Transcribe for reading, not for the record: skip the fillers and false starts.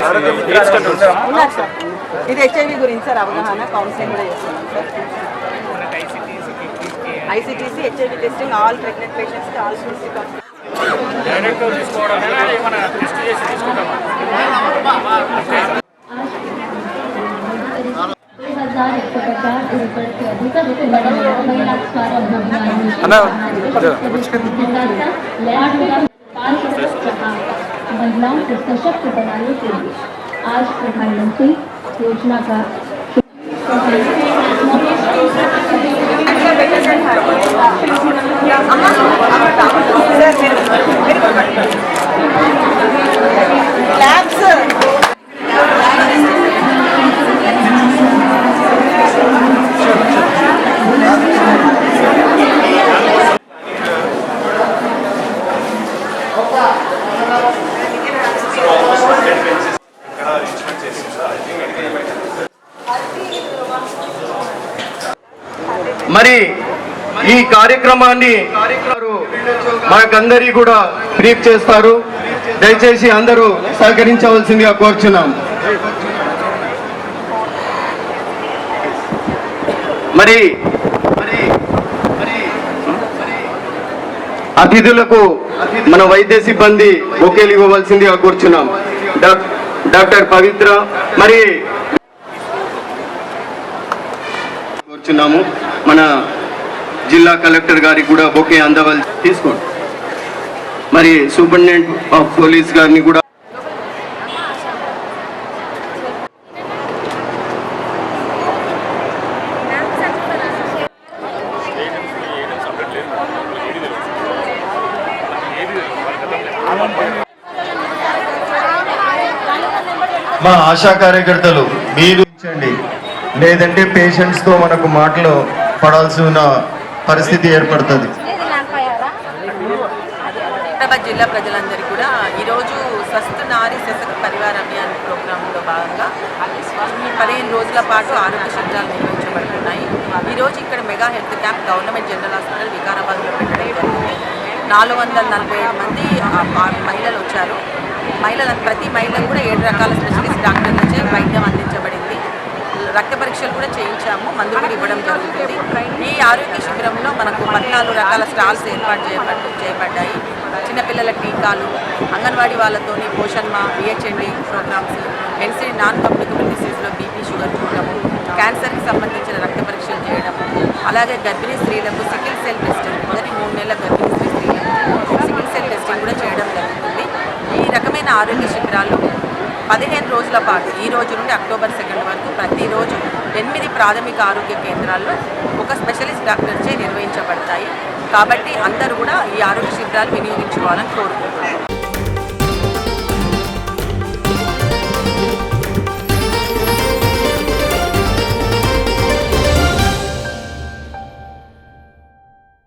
ఉన్నారు సార్. ఇది హెచ్ఐవి గురించి సార్ అవగాహన కౌన్సిలింగ్ కూడా చేస్తున్నాం sir. ICTC HIV testing all pregnant పేషెంట్స్కి ఆల్ महिलाओं को सशक्त बनाने के लिए आज प्रधानमंत्री योजना का మరి ఈ కార్యక్రమాన్ని మనకందరి కూడా బ్రీఫ్ చేస్తారు. దయచేసి అందరూ సహకరించవలసిందిగా కోరుచున్నాం. మరి అతిథులకు మన వైద్య సిబ్బంది బొకేలు ఇవ్వవలసిందిగా కోరుచున్నాం. డాక్టర్ పవిత్ర మరి కోరుచున్నాము. మన జిల్లా కలెక్టర్ గారికి కూడా బొకే అందవలసి తీసుకోండి. మరి సూపరింటెండెంట్ ఆఫ్ పోలీస్ గారిని కూడా మా ఆశా కార్యకర్తలు మీరు ఇచ్చండి, లేదంటే పేషెంట్స్తో మనకు మాటలు పడాల్సి ఉన్న పరిస్థితి ఏర్పడుతుంది. హైదరాబాద్ జిల్లా ప్రజలందరికీ కూడా ఈరోజు స్వస్థ నారీ సశక్త పరివార అభియాన్ ప్రోగ్రాంలో భాగంగా 15 రోజుల పాటు ఆరోగ్య శిబిరాలు నిర్వహించబడుతున్నాయి. ఈరోజు ఇక్కడ mega health camp government general hospital వికారాబాద్లో పెట్టడం జరిగింది. 447 మంది మహిళలు వచ్చారు. ప్రతి మహిళకు కూడా 7 రకాల స్పెషలిస్ట్ డాక్టర్లచే వైద్యం అందించబడింది. రక్త పరీక్షలు కూడా చేయించాము, మందులు కూడా ఇవ్వడం జరుగుతుంది. ఈ ఆరోగ్య శిబిరంలో మనకు 14 రకాల స్టాల్స్ ఏర్పాటు చేయబడ్డాయి. చిన్నపిల్లల టీకాలు, అంగన్వాడీ వాళ్ళతోని Poshan Maah, BHMD programmes, NC non communicable డిసీజ్లో బీపీ షుగర్ చూడడము, క్యాన్సర్కి సంబంధించిన రక్త పరీక్షలు చేయడము, అలాగే గర్భిణీ స్త్రీలకు సికిల్ సెల్ టెస్టింగ్, మొదటి 3 నెలల గర్భిణీ స్త్రీలకు సికిల్ సెల్ టెస్టింగ్ కూడా చేయడం జరుగుతుంది. ఈ రకమైన ఆరోగ్య శిబిరాలు 15 రోజుల పాటు ఈ రోజు నుండి అక్టోబర్ 2 వరకు ప్రతిరోజు 8 ప్రాథమిక ఆరోగ్య కేంద్రాల్లో ఒక స్పెషలిస్ట్ డాక్టర్చే నిర్వహించబడతాయి. కాబట్టి అందరూ కూడా ఈ ఆరోగ్య శిబిరాలు వినియోగించుకోవాలని కోరుకుంటున్నాను.